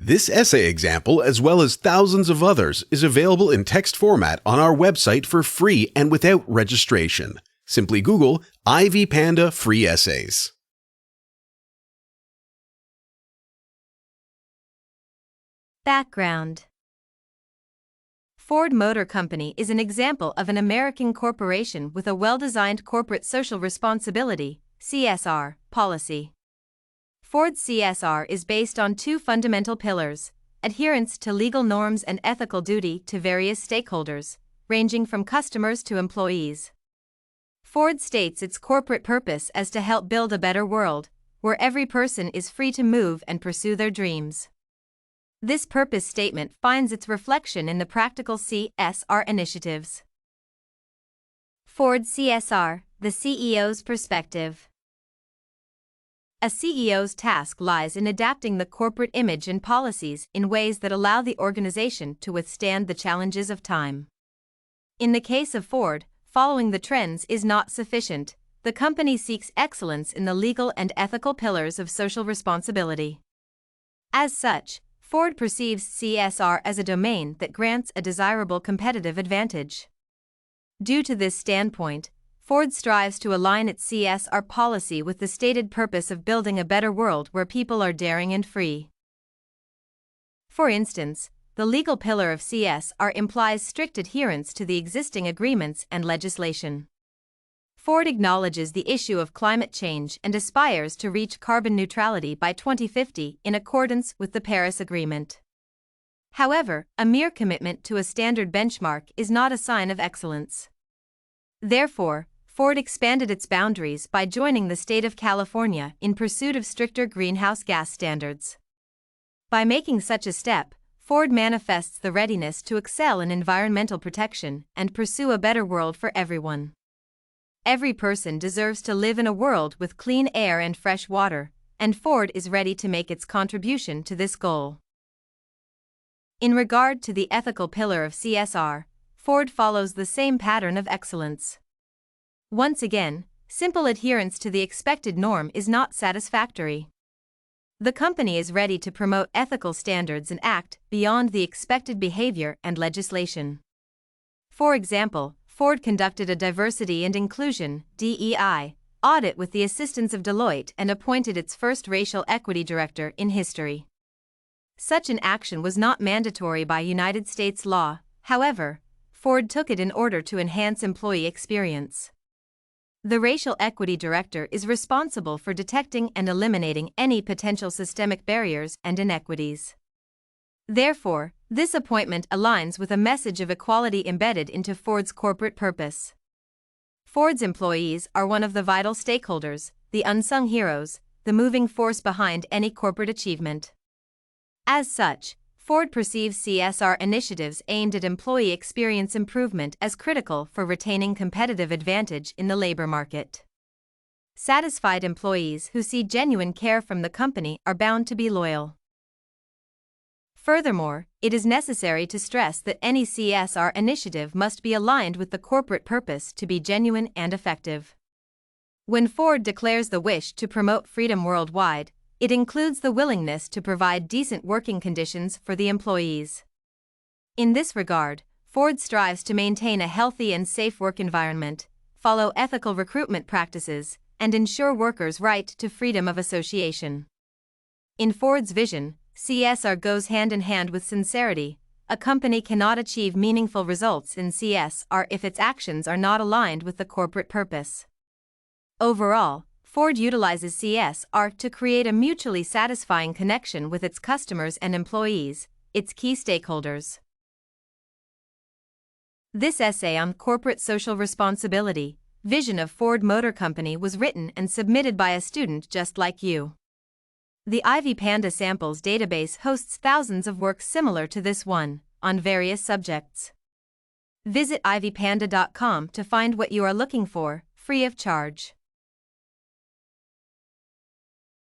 This essay example, as well as thousands of others, is available in text format on our website for free and without registration. Simply Google Ivy Panda Free Essays. Background. Ford Motor Company is an example of an American corporation with a well-designed corporate social responsibility (CSR) policy. Ford's CSR is based on two fundamental pillars: adherence to legal norms and ethical duty to various stakeholders, ranging from customers to employees. Ford states its corporate purpose as to help build a better world, where every person is free to move and pursue their dreams. This purpose statement finds its reflection in the practical CSR initiatives. Ford CSR, the CEO's perspective. A CEO's task lies in adapting the corporate image and policies in ways that allow the organization to withstand the challenges of time. In the case of Ford, following the trends is not sufficient. The company seeks excellence in the legal and ethical pillars of social responsibility. As such, Ford perceives CSR as a domain that grants a desirable competitive advantage. Due to this standpoint, Ford strives to align its CSR policy with the stated purpose of building a better world where people are daring and free. For instance, the legal pillar of CSR implies strict adherence to the existing agreements and legislation. Ford acknowledges the issue of climate change and aspires to reach carbon neutrality by 2050 in accordance with the Paris Agreement. However, a mere commitment to a standard benchmark is not a sign of excellence. Therefore, Ford expanded its boundaries by joining the state of California in pursuit of stricter greenhouse gas standards. By making such a step, Ford manifests the readiness to excel in environmental protection and pursue a better world for everyone. Every person deserves to live in a world with clean air and fresh water, and Ford is ready to make its contribution to this goal. In regard to the ethical pillar of CSR, Ford follows the same pattern of excellence. Once again, simple adherence to the expected norm is not satisfactory. The company is ready to promote ethical standards and act beyond the expected behavior and legislation. For example, Ford conducted a diversity and inclusion (DEI) audit with the assistance of Deloitte and appointed its first racial equity director in history. Such an action was not mandatory by United States law, however, Ford took it in order to enhance employee experience. The racial equity director is responsible for detecting and eliminating any potential systemic barriers and inequities. Therefore, this appointment aligns with a message of equality embedded into Ford's corporate purpose. Ford's employees are one of the vital stakeholders, the unsung heroes, the moving force behind any corporate achievement. As such, Ford perceives CSR initiatives aimed at employee experience improvement as critical for retaining competitive advantage in the labor market. Satisfied employees who see genuine care from the company are bound to be loyal. Furthermore, it is necessary to stress that any CSR initiative must be aligned with the corporate purpose to be genuine and effective. When Ford declares the wish to promote freedom worldwide, it includes the willingness to provide decent working conditions for the employees. In this regard, Ford strives to maintain a healthy and safe work environment, follow ethical recruitment practices, and ensure workers' right to freedom of association. In Ford's vision, CSR goes hand in hand with sincerity. A company cannot achieve meaningful results in CSR if its actions are not aligned with the corporate purpose. Overall, Ford utilizes CSR to create a mutually satisfying connection with its customers and employees, its key stakeholders. This essay on corporate social responsibility, vision of Ford Motor Company was written and submitted by a student just like you. The Ivy Panda Samples database hosts thousands of works similar to this one, on various subjects. Visit ivypanda.com to find what you are looking for, free of charge.